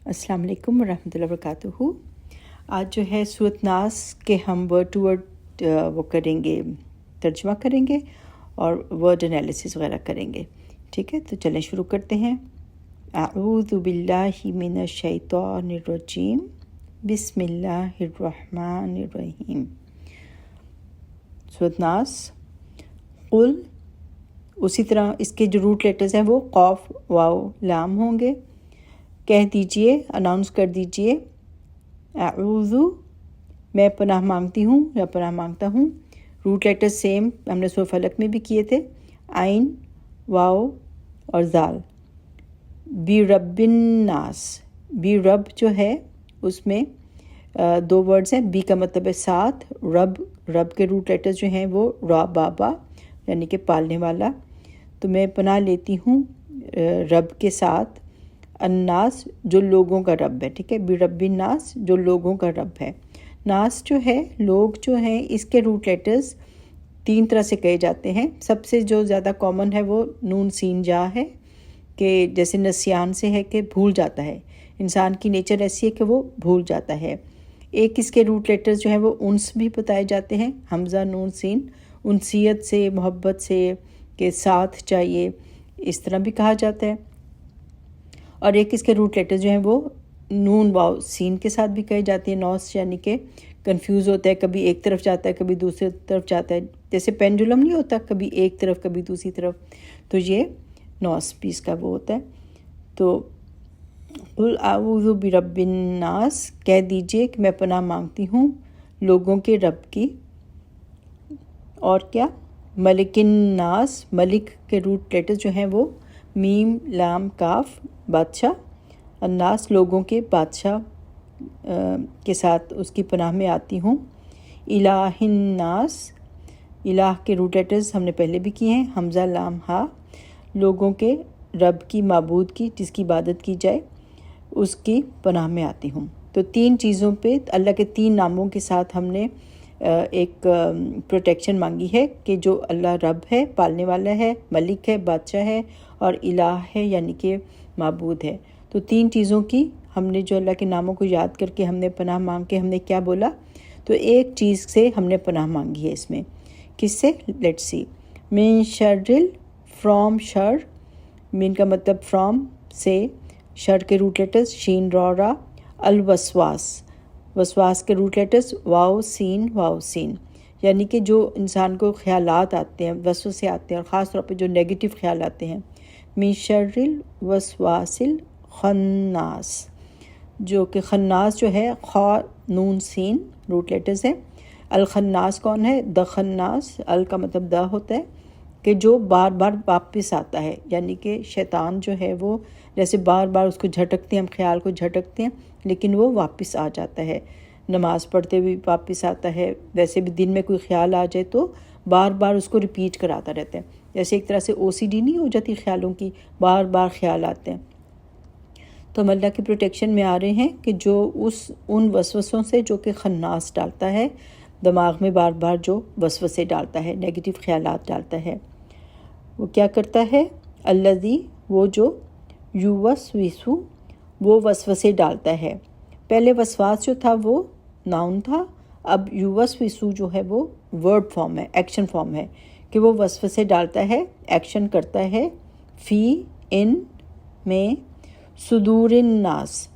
السلام علیکم ورحمۃ اللہ وبرکاتہ۔ آج جو ہے سورۃ ناس کے ہم ورڈ ٹو ورڈ وہ کریں گے، ترجمہ کریں گے اور ورڈ انالیسس وغیرہ کریں گے، ٹھیک ہے؟ تو چلیں شروع کرتے ہیں۔ اعوذ باللہ من الشیطان الرجیم، بسم اللہ الرحمن الرحیم۔ سورۃ ناس، قل، اسی طرح اس کے جو روٹ لیٹرز ہیں وہ قاف واو لام ہوں گے۔ کہہ دیجئے، اناؤنس کر دیجئے، اعوذ، میں پناہ مانگتی ہوں یا پناہ مانگتا ہوں۔ روٹ لیٹر سیم ہم نے سورۃ فلق میں بھی کیے تھے، عین، واو اور زال۔ برب الناس، بی رب جو ہے اس میں دو ورڈز ہیں، بی کا مطلب ہے ساتھ، رب کے روٹ لیٹر جو ہیں وہ را بابا یعنی کہ پالنے والا۔ تو میں پناہ لیتی ہوں رب کے ساتھ، الناس جو لوگوں کا رب ہے، ٹھیک ہے؟ برب الناس جو لوگوں کا رب ہے۔ ناس جو ہے لوگ جو ہیں، اس کے روٹ لیٹرز تین طرح سے کہے جاتے ہیں۔ سب سے جو زیادہ کامن ہے وہ نون سین جا ہے، کہ جیسے نسیان سے ہے کہ بھول جاتا ہے، انسان کی نیچر ایسی ہے کہ وہ بھول جاتا ہے۔ ایک اس کے روٹ لیٹرز جو ہیں وہ انس بھی بتائے جاتے ہیں، حمزہ نون سین، انسیت سے، محبت سے، کہ ساتھ چاہیے، اس طرح بھی کہا جاتا ہے۔ اور ایک اس کے روٹ لیٹر جو ہیں وہ نون واو سین کے ساتھ بھی کہے جاتے ہیں، نوس، یعنی کہ کنفیوز ہوتا ہے، کبھی ایک طرف جاتا ہے کبھی دوسری طرف جاتا ہے، جیسے پینڈولم نہیں ہوتا، کبھی ایک طرف کبھی دوسری طرف، تو یہ نوس پیس کا وہ ہوتا ہے۔ تو قل اعوذ برب الناس، کہہ دیجئے کہ میں پناہ مانگتی ہوں لوگوں کے رب کی۔ اور کیا؟ ملک الناس، ملک کے روٹ لیٹر جو ہیں وہ میم لام کاف، بادشاہ، الناس لوگوں کے بادشاہ کے ساتھ اس کی پناہ میں آتی ہوں۔ الہ الناس، الہ کے روٹ لیٹرز ہم نے پہلے بھی کیے ہیں، حمزہ لام ہا، لوگوں کے رب کی، معبود کی، جس کی عبادت کی جائے، اس کی پناہ میں آتی ہوں۔ تو تین چیزوں پہ اللہ کے تین ناموں کے ساتھ ہم نے ایک پروٹیکشن مانگی ہے، کہ جو اللہ رب ہے، پالنے والا ہے، ملک ہے، بادشاہ ہے، اور الہ ہے یعنی کہ معبود ہے۔ تو تین چیزوں کی ہم نے جو اللہ کے ناموں کو یاد کر کے ہم نے پناہ مانگ کے ہم نے کیا بولا؟ تو ایک چیز سے ہم نے پناہ مانگی ہے اس میں، کس سے؟ لیٹس سی، من شر، فرام شر، من کا مطلب فرام سے، شر کے روٹ لیٹرز شین را، الوسواس، وسواس کے روٹ لیٹرز واو سین، یعنی کہ جو انسان کو خیالات آتے ہیں، وسوسے آتے ہیں، اور خاص طور پہ جو نیگیٹو خیال آتے ہیں، من شر الوسواس الخناس، جو کہ خناس جو ہے خا نون سین روٹ لیٹرز ہیں۔ الخناس کون ہے؟ دا خناس، ال کا مطلب دا ہوتا ہے، کہ جو بار بار واپس آتا ہے، یعنی کہ شیطان جو ہے وہ جیسے بار بار اس کو جھٹکتے ہیں، ہم خیال کو جھٹکتے ہیں لیکن وہ واپس آ جاتا ہے، نماز پڑھتے بھی واپس آتا ہے، ویسے بھی دن میں کوئی خیال آ جائے تو بار بار اس کو ریپیٹ کراتا رہتا ہے، جیسے ایک طرح سے OCD نہیں ہو جاتی خیالوں کی، بار بار خیال آتے ہیں۔ تو ہم اللہ کی پروٹیکشن میں آ رہے ہیں کہ جو ان وسوسوں سے جو کہ خناس ڈالتا ہے، دماغ میں بار بار جو وسوسے ڈالتا ہے، نیگیٹو خیالات ڈالتا ہے، وہ کیا کرتا ہے؟ الذی، وہ جو، یوسوسو، وہ وسوسے ڈالتا ہے۔ پہلے وسواس جو تھا وہ ناؤن تھا، اب یوسوسو جو ہے وہ ورب فارم ہے، ایکشن فارم ہے، کہ وہ وسوسے ڈالتا ہے، ایکشن کرتا ہے، فی، ان میں، صدور الناس،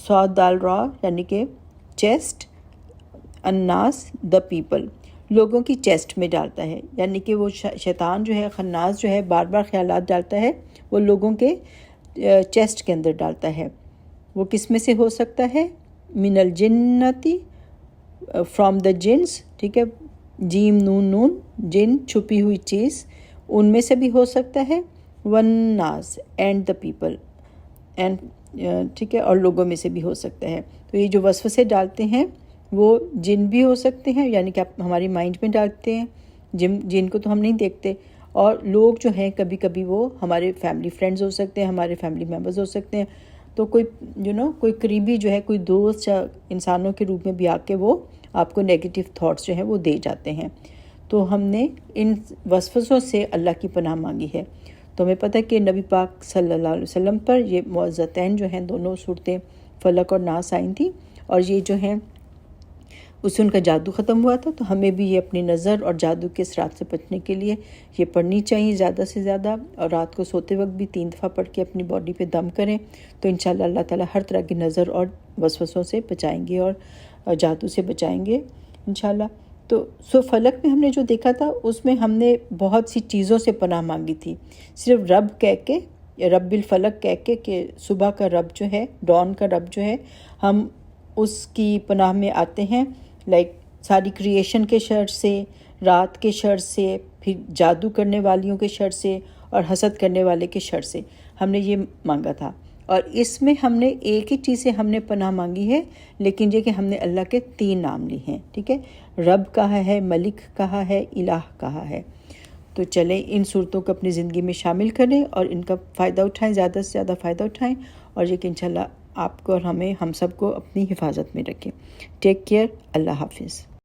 صاد دال را یعنی کہ چیسٹ، الناس دا پیپل، لوگوں کی چیسٹ میں ڈالتا ہے، یعنی کہ وہ شیطان جو ہے، خناس جو ہے، بار بار خیالات ڈالتا ہے، وہ لوگوں کے چیسٹ کے اندر ڈالتا ہے۔ وہ کس میں سے ہو سکتا ہے؟ من الجنتی، فرام دا جنس، ٹھیک ہے، جیم نون، جن چھپی ہوئی چیز، ان میں سے بھی ہو سکتا ہے، والناس اینڈ دا پیپل، اینڈ ٹھیک ہے، اور لوگوں میں سے بھی ہو سکتا ہے۔ تو یہ جو وسوسے ڈالتے ہیں وہ جن بھی ہو سکتے ہیں، یعنی کہ آپ ہماری مائنڈ میں ڈالتے ہیں، جن کو تو ہم نہیں دیکھتے، اور لوگ جو ہیں کبھی کبھی وہ ہمارے فیملی فرینڈز ہو سکتے ہیں، ہمارے فیملی ممبرز ہو سکتے ہیں، تو کوئی کوئی قریبی جو ہے، کوئی دوست یا انسانوں کے روپ میں بھی آ کے وہ آپ کو نیگیٹو تھاٹس جو ہیں وہ دے جاتے ہیں۔ تو ہم نے ان وسوسوں سے اللہ کی پناہ مانگی ہے۔ تو ہمیں پتہ ہے کہ نبی پاک صلی اللہ علیہ وسلم پر یہ معوذتین جو ہیں دونوں صورتیں فلق اور ناس آئی تھیں، اور یہ جو ہیں اس سے ان کا جادو ختم ہوا تھا. تو ہمیں بھی یہ اپنی نظر اور جادو کے اثرات سے بچنے کے لیے یہ پڑھنی چاہیے زیادہ سے زیادہ، اور رات کو سوتے وقت بھی 3 دفعہ پڑھ کے اپنی باڈی پہ دم کریں. تو انشاءاللہ اللہ تعالیٰ ہر طرح کی نظر اور وسوسوں سے بچائیں گے اور جادو سے بچائیں گے انشاءاللہ. تو فلک میں ہم نے جو دیکھا تھا اس میں ہم نے بہت سی چیزوں سے پناہ مانگی تھی. صرف رب کہہ کے، رب الفلق کہہ کے کہ صبح کا رب جو ہے، ڈان کا رب جو ہے، ہم اس کی پناہ میں آتے ہیں. ساری کریشن کے شر سے، رات کے شر سے، پھر جادو کرنے والیوں کے شر سے، اور حسد کرنے والے کے شر سے ہم نے یہ مانگا تھا. اور اس میں ہم نے ایک ہی چیز سے ہم نے پناہ مانگی ہے، لیکن یہ کہ ہم نے اللہ کے 3 نام لی ہیں. ٹھیک ہے، رب کہا ہے، ملک کہا ہے، الہ کہا ہے. تو چلیں ان صورتوں کو اپنی زندگی میں شامل کریں اور ان کا فائدہ اٹھائیں، زیادہ سے زیادہ فائدہ اٹھائیں، اور یہ کہ انشاءاللہ آپ کو اور ہم سب کو اپنی حفاظت میں رکھیں. Take care. اللہ حافظ.